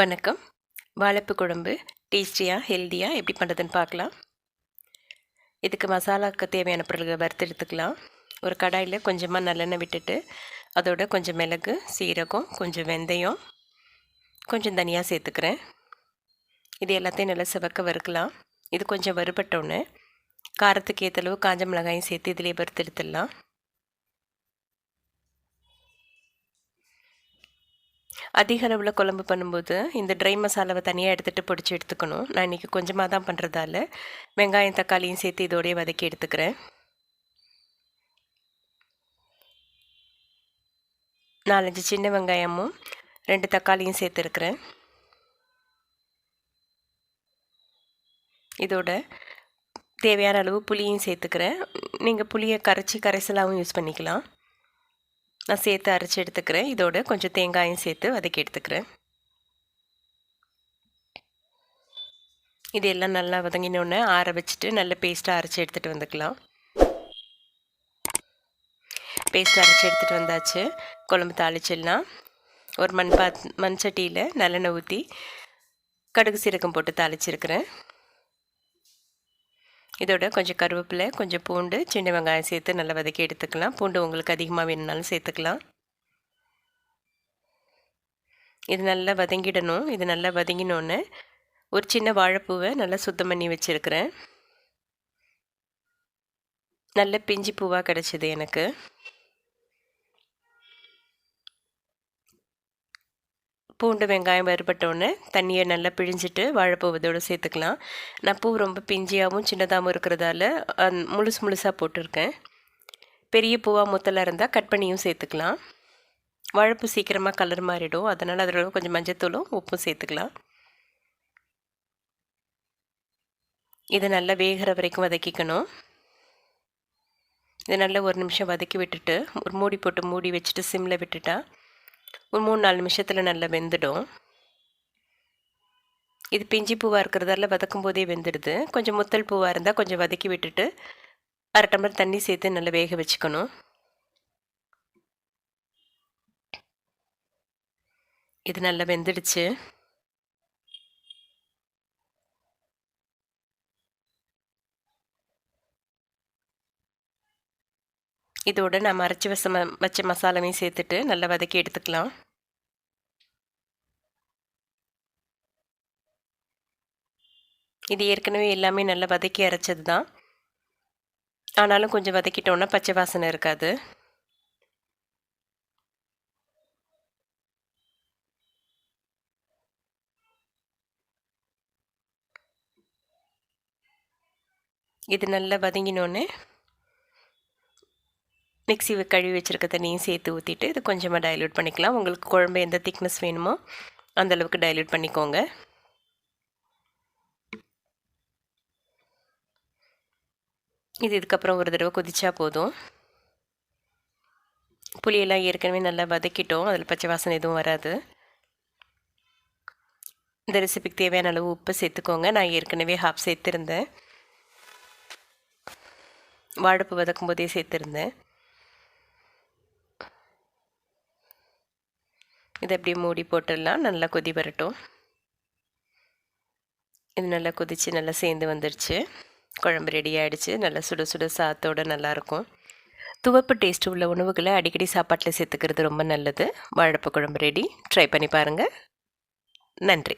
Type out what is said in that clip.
வணக்கம். வாழைப்பு குழம்பு டேஸ்டியாக ஹெல்த்தியாக எப்படி பண்ணுறதுன்னு பார்க்கலாம். இதுக்கு மசாலாவுக்கு தேவையான பொருள்களை வறுத்து எடுத்துக்கலாம். ஒரு கடாயில் கொஞ்சமாக நல்லெண்ணெய் விட்டுட்டு அதோட கொஞ்சம் மிளகு, சீரகம், கொஞ்சம் வெந்தயம், கொஞ்சம் தனியாக சேர்த்துக்கிறேன். இது எல்லாத்தையும் நல்லா சிவக்க வறுக்கலாம். இது கொஞ்சம் வறுபட்டோன்னே காரத்துக்கு ஏற்றளவு காஞ்ச மிளகாயும் சேர்த்து இதிலே வறுத்து எடுத்துடலாம். அதிக அளவில் குழம்பு பண்ணும்போது இந்த ட்ரை மசாலாவை தனியாக எடுத்துகிட்டு பொடிச்சு எடுத்துக்கணும். நான் இன்றைக்கி கொஞ்சமாக தான் பண்ணுறதால வெங்காயம் தக்காளியும் சேர்த்து இதோடய வதக்கி எடுத்துக்கிறேன். 4-5 சின்ன வெங்காயமும் 2 தக்காளியும் சேர்த்துருக்குறேன். இதோட தேவையான அளவு புளியும் சேர்த்துக்கிறேன். நீங்கள் புளியை கரைசலாகவும் யூஸ் பண்ணிக்கலாம். நான் சேர்த்து அரைச்சி எடுத்துக்கிறேன். இதோட கொஞ்சம் தேங்காயும் சேர்த்து வதக்கி எடுத்துக்கிறேன். இது எல்லாம் நல்லா வதங்கினோடனே ஆற வச்சுட்டு நல்ல பேஸ்ட்டாக அரைச்சி எடுத்துகிட்டு வந்துக்கலாம். பேஸ்ட் அரைச்சி எடுத்துகிட்டு வந்தாச்சு. குழம்பு தாளிச்சிடலாம். ஒரு மண் சட்டியில் நல்லெண்ணெய் ஊற்றி கடுகு சீரகம் போட்டு தாளிச்சிருக்கிறேன். இதோட கொஞ்சம் கருவேப்பிலை, கொஞ்சம் பூண்டு, சின்ன வெங்காயம் சேர்த்து நல்லா வதக்கி எடுத்துக்கலாம். பூண்டு உங்களுக்கு அதிகமாக வேணுனாலும் சேர்த்துக்கலாம். இது நல்லா வதங்கிடணும். இது நல்லா வதங்கினோன்னு ஒரு சின்ன வாழைப்பூவை நல்லா சுத்தம் பண்ணி வச்சுருக்கிறேன். நல்ல பிஞ்சு பூவாக கிடச்சிது எனக்கு. பூண்டு வெங்காயம் வறுபட்டோன்னே தண்ணியை நல்லா பிழிஞ்சிட்டு வாழைப்பூ இதோடு சேர்த்துக்கலாம். நான் பூ ரொம்ப பிஞ்சியாகவும் சின்னதாகவும் இருக்கிறதால முழுசாக போட்டிருக்கேன். பெரிய பூவாக முத்தலாக இருந்தால் கட் பண்ணியும் சேர்த்துக்கலாம். வாழைப்பூ சீக்கிரமாக கலர் மாறிடும். அதனால் அதோட கொஞ்சம் மஞ்சத்தூளும் உப்பும் சேர்த்துக்கலாம். இதை நல்லா வேகிற வரைக்கும் வதக்கிக்கணும். இதை நல்லா ஒரு நிமிஷம் வதக்கி விட்டுட்டு ஒரு மூடி போட்டு மூடி வச்சுட்டு சிம்மில் விட்டுட்டா ஒரு 3-4 நிமிஷத்தில் நல்லா வெந்துடும். இது பிஞ்சி பூவாக இருக்கிறதால வதக்கும் போதே வெந்துடுது. கொஞ்சம் முத்தல் பூவாக இருந்தால் கொஞ்சம் வதக்கி விட்டுட்டு 1/2 டம்ளர் தண்ணி சேர்த்து நல்லா வேக வச்சுக்கணும். இது நல்லா வெந்துடுச்சு. இதோட நம்ம அரைச்சி வச்ச மசாலாவையும் சேர்த்துட்டு நல்லா வதக்கி எடுத்துக்கலாம். இது ஏற்கனவே எல்லாமே நல்லா வதக்கி அரைச்சது தான். ஆனாலும் கொஞ்சம் வதக்கிட்டோன்னா பச்சை வாசனை இருக்காது. இது நல்லா வதங்கினோன்னே மிக்ஸி கழுவி வச்சுருக்க தண்ணியும் சேர்த்து ஊற்றிட்டு இது கொஞ்சமாக டைல்யூட் பண்ணிக்கலாம். உங்களுக்கு குழம்பு எந்த திக்னஸ் வேணுமோ அந்தளவுக்கு டைல்யூட் பண்ணிக்கோங்க. இது இதுக்கப்புறம் ஒரு தடவை கொதிச்சா போதும். புளியெல்லாம் ஏற்கனவே நல்லா வதக்கிட்டோம். அதில் பச்சை வாசனை எதுவும் வராது. இந்த ரெசிபிக்கு தேவையான அளவு உப்பு சேர்த்துக்கோங்க. நான் ஏற்கனவே ஹாஃப் சேர்த்துருந்தேன். வாழைப்பூ வதக்கும் போதே சேர்த்துருந்தேன். இதை அப்படியே மூடி போட்டுடலாம். நல்லா கொதி வரட்டும். இது நல்லா கொதித்து நல்லா சேர்ந்து வந்துடுச்சு. குழம்பு ரெடி ஆகிடுச்சு. நல்லா சுட சுட சாத்தோடு நல்லாயிருக்கும். துவப்பு டேஸ்ட் உள்ள உணவுகளை அடிக்கடி சாப்பாட்டில் சேர்த்துக்கிறது ரொம்ப நல்லது. வாழைப்பூ குழம்பு ரெடி. ட்ரை பண்ணி பாருங்கள். நன்றி.